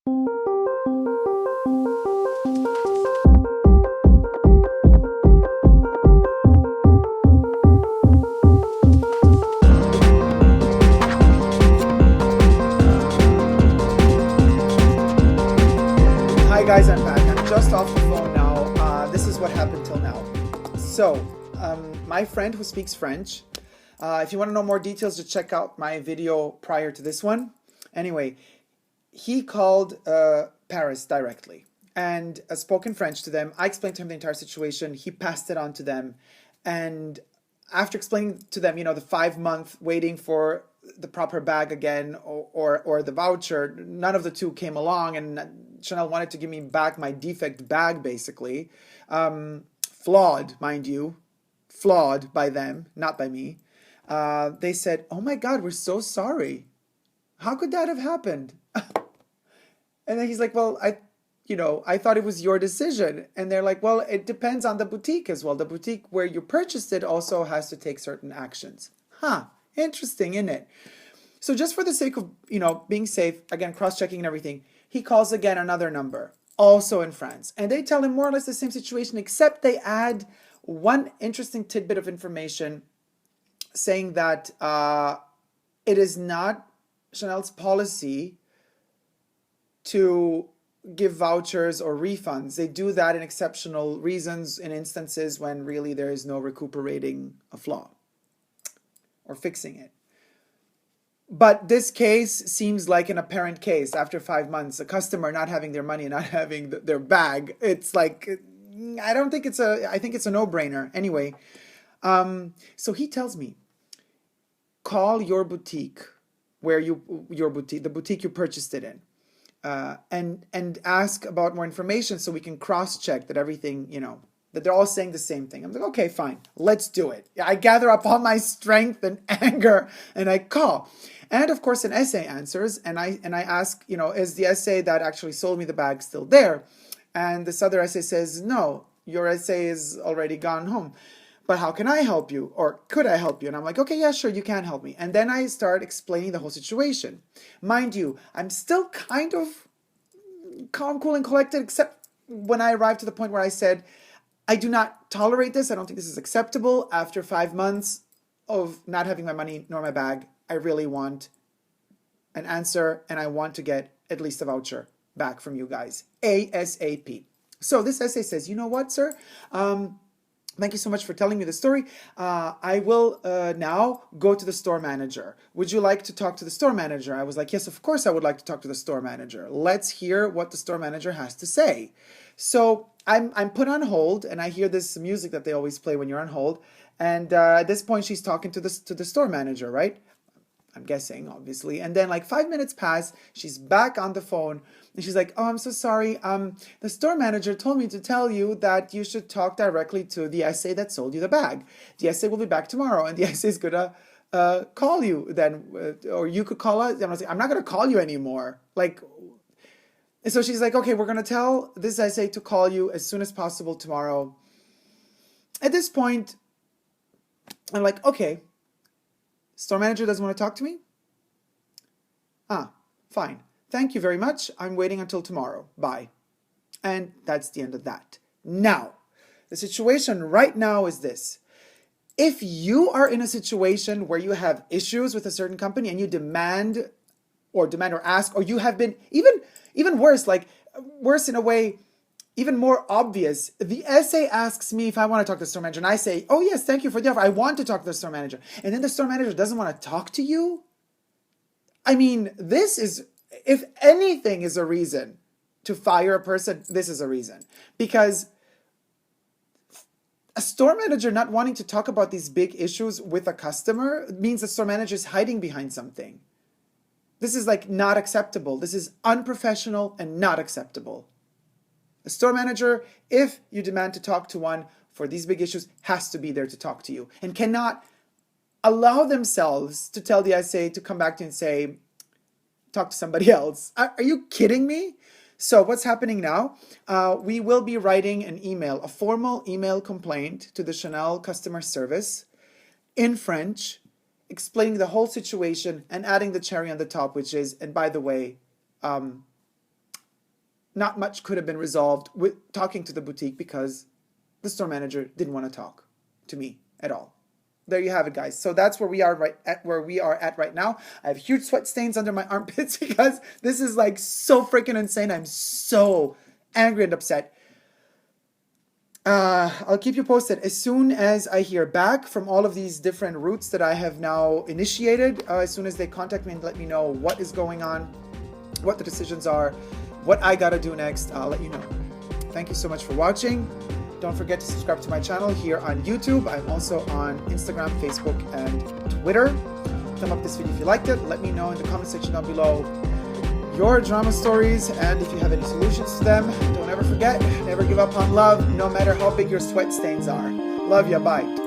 Hi guys, I'm back. I'm just off the phone now. This is what happened till now. So, my friend who speaks French, if you want to know more details, just check out my video prior to this one. Anyway, he called Paris directly and spoke in French to them. I explained to him the entire situation. He passed it on to them. And after explaining to them, the 5 month waiting for the proper bag again or the voucher, none of the two came along, and Chanel wanted to give me back my defect bag, basically. Flawed, mind you. Flawed by them, not by me. They said, "Oh my God, we're so sorry. How could that have happened?" And then he's like, "Well, I thought it was your decision." And they're like, "Well, it depends on the boutique as well. The boutique where you purchased it also has to take certain actions." Interesting, isn't it? So just for the sake of, being safe, again, cross-checking and everything, he calls again another number, also in France. And they tell him more or less the same situation, except they add one interesting tidbit of information saying that it is not Chanel's policy to give vouchers or refunds. They do that in exceptional reasons, in instances when really there is no recuperating a flaw or fixing it. But this case seems like an apparent case. After 5 months, a customer not having their money and not having their bag, it's like, I think it's a no-brainer. Anyway, so he tells me, call your boutique, the boutique you purchased it in, and ask about more information so we can cross-check that everything, that they're all saying the same thing. I'm like, okay, fine, let's do it. I gather up all my strength and anger and I call. And of course, an essay answers, and I ask, is the essay that actually sold me the bag still there? And this other essay says, no, your essay is already gone home. But how can I help you? Or could I help you? And I'm like, okay, yeah, sure, you can help me. And then I start explaining the whole situation. Mind you, I'm still kind of calm, cool, and collected, except when I arrived to the point where I said, I do not tolerate this. I don't think this is acceptable. After 5 months of not having my money nor my bag, I really want an answer, and I want to get at least a voucher back from you guys ASAP. So this essay says, you know what, sir? Thank you so much for telling me the story. I will now go to the store manager. Would you like to talk to the store manager? I was like, yes, of course I would like to talk to the store manager. Let's hear what the store manager has to say. So I'm put on hold, and I hear this music that they always play when you're on hold. And at this point, she's talking to the store manager, right? I'm guessing, obviously. And then like 5 minutes pass, she's back on the phone, and she's like, oh, I'm so sorry. The store manager told me to tell you that you should talk directly to the SA that sold you the bag. The SA will be back tomorrow, and the SA is gonna call you then, or you could call us. And I was like, I'm not gonna call you anymore. And so she's like, okay, we're gonna tell this SA to call you as soon as possible tomorrow. At this point, I'm like, okay. Store manager doesn't want to talk to me? Fine. Thank you very much. I'm waiting until tomorrow. Bye. And that's the end of that. Now, the situation right now is this. If you are in a situation where you have issues with a certain company and you demand or ask, or you have been even worse, worse in a way, even more obvious, the essay asks me if I want to talk to the store manager, and I say, oh yes, thank you for the offer. I want to talk to the store manager. And then the store manager doesn't want to talk to you? I mean, this is, if anything is a reason to fire a person, this is a reason. Because a store manager not wanting to talk about these big issues with a customer means the store manager is hiding behind something. This is not acceptable. This is unprofessional and not acceptable. A store manager, if you demand to talk to one for these big issues, has to be there to talk to you and cannot allow themselves to tell the SA to come back to you and say, talk to somebody else. Are you kidding me? So what's happening now? We will be writing an email, a formal email complaint to the Chanel customer service in French, explaining the whole situation and adding the cherry on the top, which is, and by the way, not much could have been resolved with talking to the boutique because the store manager didn't want to talk to me at all. There you have it, guys. So that's where we are at right now. I have huge sweat stains under my armpits because this is like so freaking insane. I'm so angry and upset. I'll keep you posted as soon as I hear back from all of these different routes that I have now initiated. As soon as they contact me and let me know what is going on, what the decisions are, what I gotta do next, I'll let you know. Thank you so much for watching. Don't forget to subscribe to my channel here on YouTube. I'm also on Instagram, Facebook, and Twitter. Thumb up this video if you liked it. Let me know in the comment section down below your drama stories, and if you have any solutions to them. Don't ever forget, never give up on love, no matter how big your sweat stains are. Love ya, bye.